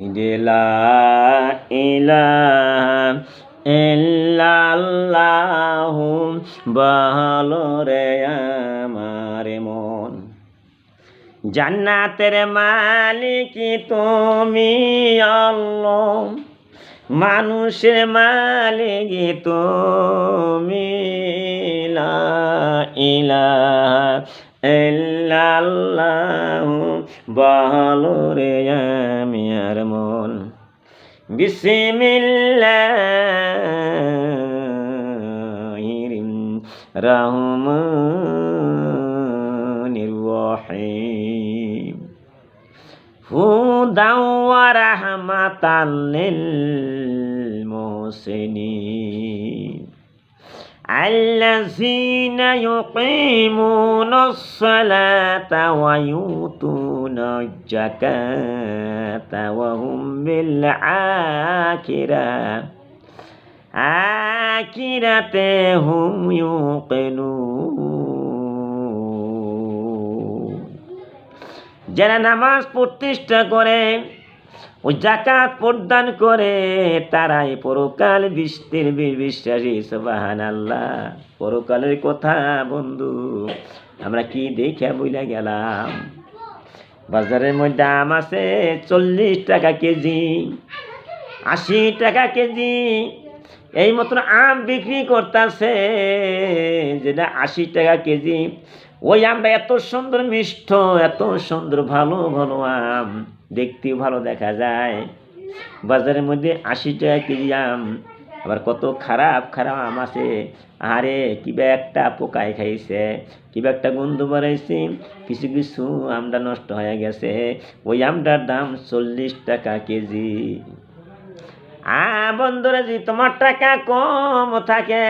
লা ইলাহা ইল্লাল্লাহু বলো রে আমার মন। জান্নাতের মালিক তুমি আল্লাহ, মানুষের মালিক তুমি। লা ইলাহা ইল্লাল্লাহু বলো রে আমার মন। বিসমিল্লাহির রহমানির রহিম। হুদাও ওয়া রাহমাতাল লিল মুহসিনিন আল্লাযীনা ইউকিমুনাস সালাতা ওয়া ইউতুনাজ যাকাতা ওয়া হুম বিল আখিরাতে হুম ইউকিনুন। যারা নামাজ প্রতিষ্ঠা করে ও যাকাত প্রদান করে তারাই পরকাল বিশ্বাসী। সুবহানাল্লাহ। পরকালের কথা বন্ধু আমরা কি দেখে বইলা গেলাম। বাজারের মধ্যে আম আছে 40 টাকা কেজি, 80 টাকা কেজি। এই মতন আম বিক্রি করতেছে যেটা 80 টাকা কেজি। ওই আমটা এত সুন্দর মিষ্ট, এত সুন্দর ভালো ভালো আম, দেখতেও ভালো দেখা যায়। বাজারের মধ্যে 80 টাকা কেজি আম। আবার কত খারাপ খারাপ আম আছে। আরে কিবা একটা পোকায় খাইছে, কিবা একটা গন্ধ বাড়াইছে, কিছু কিছু আমটা নষ্ট হয়ে গেছে। ওই আমটার দাম 40 টাকা কেজি। বন্ধুরা, যদি তোমার টাকা কম থাকে,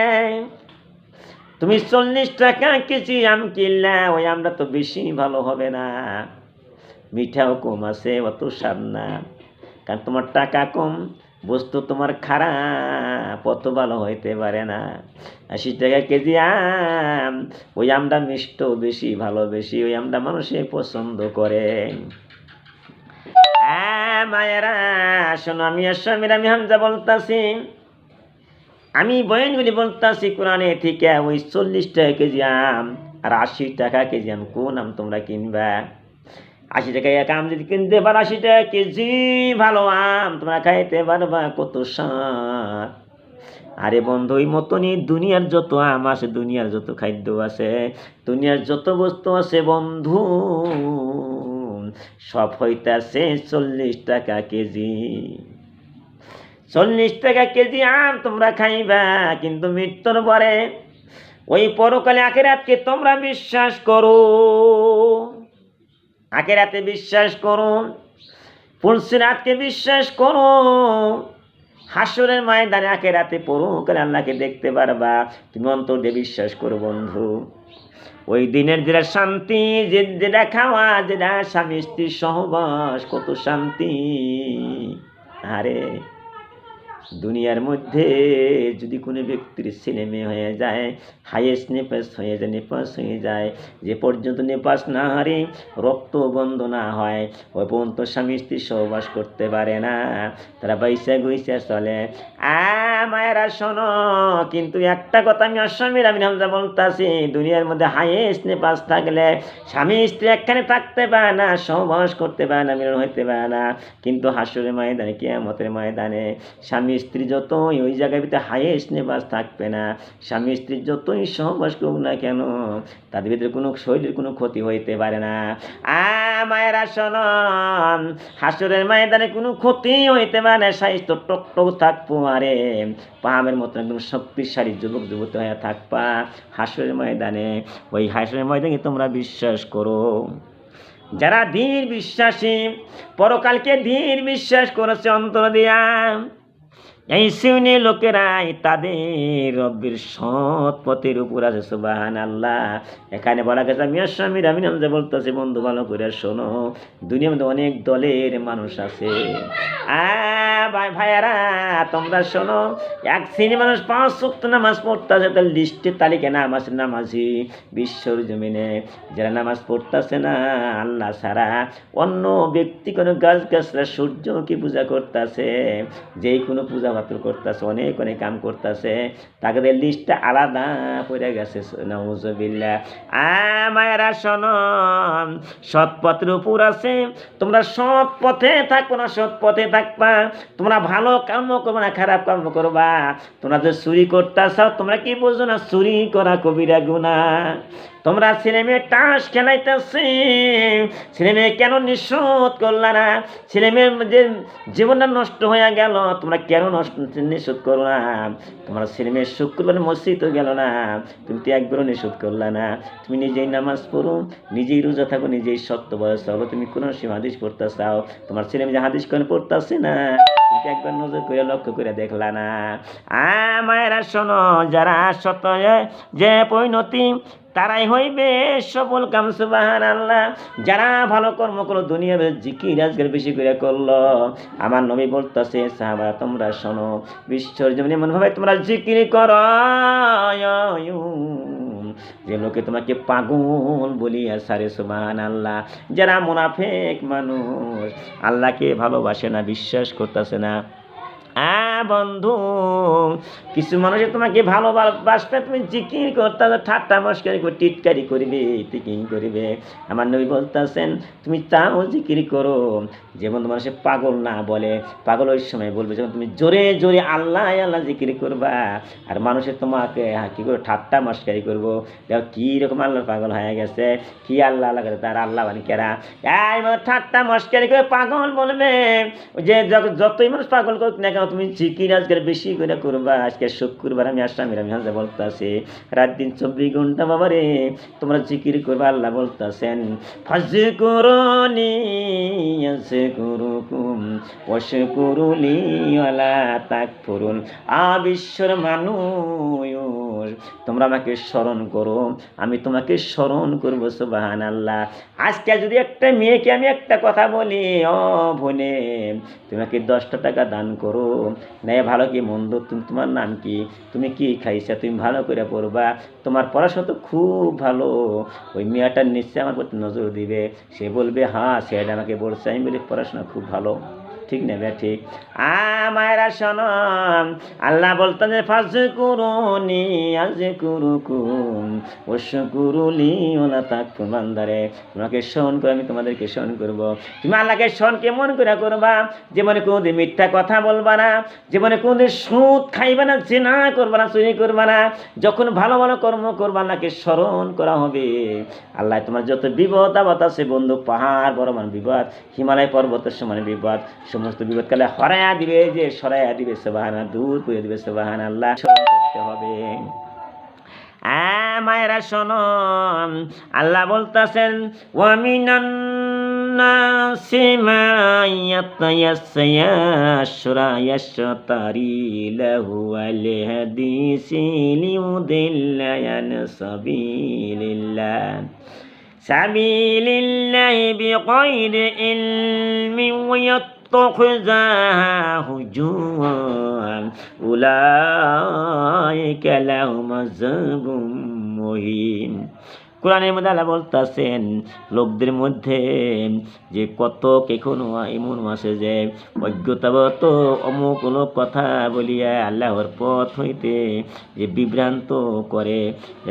তুমি 40 টাকা কেজি আম কিনলা, ওই আমটা তো বেশি ভালো হবে না, মিঠাও কম আছে, অত স্বাদ না। কারণ তোমার টাকা কম, বস্তু তোমার খারাপ, অত ভালো হইতে পারে না। 80 টাকা কেজি আম, ওই আমটা মিষ্ট বেশি, ভালো বেশি, ওই আমটা মানুষে পছন্দ করে। মায়েরা শোনো, আমি হামজা বলতাছি, আমি বয়ানগুলি বলতাছি কোরআনে থেকে। ওই 40 টাকা কেজি আম আর 80 টাকা কেজি আম, কোন আম তোমরা কিনবা? 80 টাকা এক আম যদি কিনতে পারো, 80 টাকা কেজি ভালো আম তোমরা খাইতে পারবা, কত স্বাদ। আরে বন্ধু, ওই মতনই দুনিয়ার যত আম আছে, দুনিয়ার যত খাদ্য আছে, দুনিয়ার যত বস্তু আছে বন্ধু, সব হইতাছে 40 টাকা কেজি। 40 টাকা কেজি আম তোমরা খাইবা, কিন্তু মৃত্যুর পরে ওই পরকালে আখিরাতকে তোমরা বিশ্বাস করো, আখিরাতে বিশ্বাস করো, পুলসিরাতকে বিশ্বাস করো, হাসরের ময়দানে আখিরাতে পরকালে আল্লাহকে দেখতে পারবা, তুমি অন্তর দিয়ে বিশ্বাস করো বন্ধু। ওই দিনের যেটা শান্তি, যেটা খাওয়া, যেটা স্বামী স্ত্রীর সহবাস, কত শান্তি। আরে দুনিয়ার মধ্যে যদি কোনো ব্যক্তির ছেলে মেয়ে হয়ে যায়, হাইয়েস্ট নেপাস হয়ে যায়, নেপাস হয়ে যায়, যে পর্যন্ত নেপাস না হারে, রক্ত বন্ধ না হয়, ওই পর্যন্ত স্বামী স্ত্রী সহবাস করতে পারে না, তারা বাইসা গইসা চলে। মায়েরা শোনো, কিন্তু একটা কথা আমি আমি হামজা বলতাছি, দুনিয়ার মধ্যে হাইয়েস্ট নেপাস থাকলে স্বামী স্ত্রী একখানে থাকতে পারে না, সহবাস করতে পারে না, মিলন হইতে পারে না। কিন্তু হাসরের ময়দানে, কিয়ামতের ময়দানে স্বামী স্ত্রী যতই ওই জায়গার ভিতরে হাইয়েস্ট নেপাস থাকবে না, স্বামী স্ত্রী যতই সহবাস করুক না কেন, তাদের ভিতরে কোনো শরীরের কোনো ক্ষতি হইতে পারে না। মায়েরা শোনো, হাসরের ময়দানে কোনো ক্ষতি হইতে পারে না, স্বাস্থ্য টকটক থাকবো। আরে পাহামের মতো একদম শক্তিশালী যুবক যুবতী হয়ে থাকবা হাসরের ময়দানে। ওই হাসরের ময়দানে তোমরা বিশ্বাস করো। যারা ধীর বিশ্বাসী, পরকালকে ধীর বিশ্বাস করেছে অন্তর দিয়া, এই শ্রেণীর লোকেরাই তাদের রব্বের সৎ পথের উপর আছে। সুবহানাল্লাহ। এখানে বলা গেছে আমি স্বামীর আমি নাম যে বলতেছি, বন্ধু ভালো করে শোনো, দুনিয়ার মধ্যে অনেক দলের মানুষ আছে। ভাইয়ারা তোমরা শোনো, এক শ্রেণী মানুষ 5 ওয়াক্ত নামাজ পড়তেছে, তার লিস্টের তালিকায় নাম আছে নামাজি বিশ্বর জমিনে। যারা নামাজ পড়তেছে না আল্লাহ ছাড়া, অন্য ব্যক্তি কোনো গাছ গাছরা সূর্যকে পূজা করতেছে, যেই কোনো পূজা পাত্র করতেছে, অনেক অনেক কাম করতেছে, তাদের লিস্টটা আলাদা পড়ে গেছে। নাউজুবিল্লাহ। মায়েরা শোনো, সৎ পথের উপর আছে, তোমরা সৎ পথে থাকবো না, সৎ পথে থাকবা। তোমরা ভালো কর্ম করবে না, খারাপ কর্ম করবা। তোমরা যে চুরি করতেছ, তোমরা কি বুঝো না চুরি করা কবিরা গুনাহ? তোমরা ছেলে মেয়ে টাস খেলাইতেছে, ছেলে মেয়ে কেন নিষেধ করলা না? ছেলে মেয়ের যে জীবনটা নষ্ট হয়ে গেল, তোমরা কেন নিষেধ করো না? তোমার ছেলে মেয়ের শুক্রবার মসজিদও গেল না, তুমি তো একবারও নিষেধ করলা না। তুমি নিজেই নামাজ পড়ো, নিজেই রোজা থাকো, নিজেই সত্য বয়স হলো, তুমি কোনো সময় হাদিস পড়তে চাও, তোমার ছেলে মেয়ে হাদিস কেন পড়তেছে না? তুমি একবার নজর করে লক্ষ্য করে দেখলা না? মায়েরা শোনো, যারা সত্য যে পরিণতি তারাই হইবে সফল কাম। সুবহানাল্লাহ। যারা ভালো কর্ম করলো, দুনিয়া জিকির আজকাল বেশি করে করলো, আমার নবী বলতেছে সাহাবারা তোমরা শোনো, বিশ্বর জমিনে এমন ভাবে তোমরা জিকির করো যে লোকে তোমাকে পাগল বলিয়া সারে। সুবহানাল্লাহ। যারা মুনাফিক মানুষ, আল্লাহকে ভালোবাসে না, বিশ্বাস করতেছে না। বন্ধু, কিছু মানুষে তোমাকে ভালোবাসবে, তুমি জিকির করতে ঠাট্টা মস্কারি করে টিটকারি করিবে, টিকিং করিবে। আমার নবী বলতেছেন তুমি তাও জিকির করো, যেমন তোমার সে পাগল না বলে। পাগল ওই সময় বলবে যখন তুমি জোরে জোরে আল্লাহ আল্লাহ জিকির করবা, আর মানুষের তোমাকে কী করে ঠাট্টা মস্কারি করবো, দেখো কী রকম আল্লাহর পাগল হয়ে গেছে, কি আল্লাহ আল্লাহ করে, তার আল্লাহ মানে কেরা? ঠাট্টা মস্কারি করে পাগল বলবে। যে যতই মানুষ পাগল করুক না কেন, তুমি জিকির আজকের বেশি করে করবা। আজকে শুক্রবার, আমি আসামির আমি হাজা বলতেছি, রাত দিন 24 ঘন্টা বাবারে তোমরা জিকির করবা। আল্লাহ বলতেছেন ফাযকুরুনি আযকুরুকুম ওয়াশকুরুলি ওয়ালা তাকফুরুন। বিশ্বর মানুষ, তোমরা আমাকে স্মরণ করো, আমি তোমাকে স্মরণ করবো। সুবহানাল্লাহ। আজকে যদি একটা মেয়েকে আমি একটা কথা বলি, ও বোনে তোমাকে 10টা টাকা দান করো, না ভালো কি মন্দ, তুমি তোমার নাম কি, তুমি কি খাইছা, তুমি ভালো করে পড়বা, তোমার পড়াশোনা তো খুব ভালো, ওই মেয়েটার নিশ্চয় আমার প্রতি নজর দিবে। সে বলবে হ্যাঁ সেটা আমাকে বলছে, আমি বলি পড়াশোনা খুব ভালো, ঠিক নেবে ঠিক। মায়েরা শোনো, আল্লাহ বলতেন যে ফাযকুরুনি আযকুরুকুম ওয়াশকুরুলি ওয়ালা তাকফুরুন। বান্দারে তোমাকে স্মরণ করে আমি তোমাদেরকে স্মরণ করব। তুমি আল্লাহকে স্মরণ কেমন করে করবা? যেমন কোনদিন মিথ্যা কথা বলবা না, যেমন কোনদিন সুদ খাইবা না, জিনা করবা না, চুরি করবা না। যখন ভালো ভালো কর্ম করবা আল্লাহকে স্মরণ করা হবে। আল্লাহ তোমার যত বিপদ আপদ আছে বন্ধু, পাহাড় বড় মান বিপদ, হিমালয় পর্বতের সমান বিপদ, সমস্ত বিপদ কালে হরাইয়া দিবে, যে সরাইয়া দিবে। সুবহানাল্লাহ। দূর করে দিবে। সুবহানাল্লাহ। স্মরণ করতে হবে। মায়েরা শোনো, আল্লাহ বলতেছেন ওয়া মিনান নাসি মা ইয়াশতারি লাহু আল হাদিসি লিউদিল্লা আন সাবিলিল্লাহ বিগাইরি ইলমিন ওয়া يتخذها هجوا أولئك لهم عذاب مهين। কোরআনের মধ্যে আল্লাহ বলতেছেন লোকদের মধ্যে যে কত এখনো এমন আছে যে অজ্ঞতাবত অমুক লোক কথা বলিয়া আল্লাহর পথ হইতে যে বিভ্রান্ত করে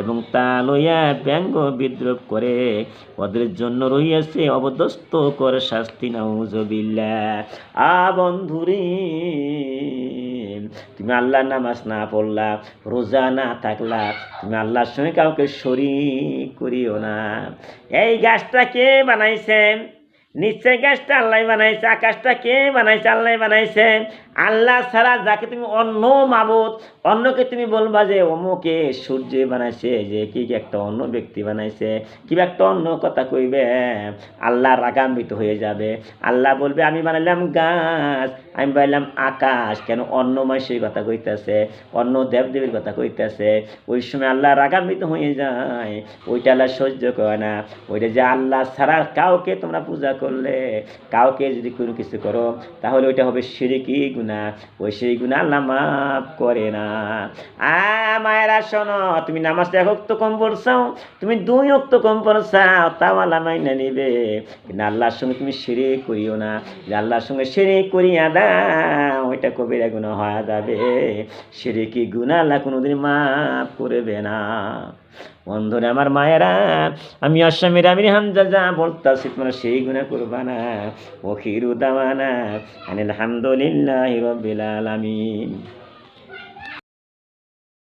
এবং তা লইয়া ব্যঙ্গ বিদ্রোহ করে, ওদের জন্য রহিয়াছে অবদস্ত করে শাস্তি। নাউজুবিল্লাহ। বন্ধুরে, তুমি আল্লাহর নামাজ না পড়লা, রোজা না থাকলা, তুমি আল্লাহর সঙ্গে কাউকে শরীক করিও না। এই গাছটা কে বানাইছেন? নিশ্চয় গ্যাসটা আল্লাহ বানাইছে, আকাশটা কে বানাইছে? আল্লাহ বানাইছে। আল্লাহ ছাড়া যাকে তুমি অন্য মাবুদ, অন্যকে তুমি বলবা যে অমুকে সূর্য বানাইছে, যে কি একটা অন্য ব্যক্তি বানাইছে, কি একটা অন্য কথা কইবে, আল্লাহ রাগান্বিত হয়ে যাবে। আল্লাহ বলবে আমি বানাইলাম গাছ, আমি বানাইলাম আকাশ, কেন অন্য মানুষের কথা কইতেছে, অন্য দেবদেবীর কথা কইতেছে। ওই সময় আল্লাহ রাগান্বিত হয়ে যায়, ওইটা আল্লাহ সহ্য করে না। ওইটা যে আল্লাহ ছাড়া কাউকে তোমরা পূজা করলে, কাউকে যদি কোনো কিছু করো, তাহলে ওইটা হবে শিরকি গুনাহ। ওই সেই গুনাহ আল্লাহ মাফ করে না। মায়েরা শোনো, তুমি নামাজটা 1 ওয়াক্ত কম পড়ছাও, তুমি 2 ওয়াক্ত কম পড়ছাও, তাও আল্লাহ মাইনা নিবে। কিন্তু আল্লাহর সঙ্গে তুমি শিরক করিও না। যে আল্লাহর সঙ্গে শিরক করিয়া দাও, ওইটা কবিরা গুনাহ হয়ে যাবে। শিরকি গুনাহ আল্লাহ কোনোদিন মাফ করবে না। বন্ধুরা আমার, মায়েরা, আমি আসামির আমির হামজা যা বলতাছি তোমরা সেই গুনাহ করবা না। ওখিরু দাওয়ানা আনিল হামদুলিল্লাহি রাব্বিল আলামিন।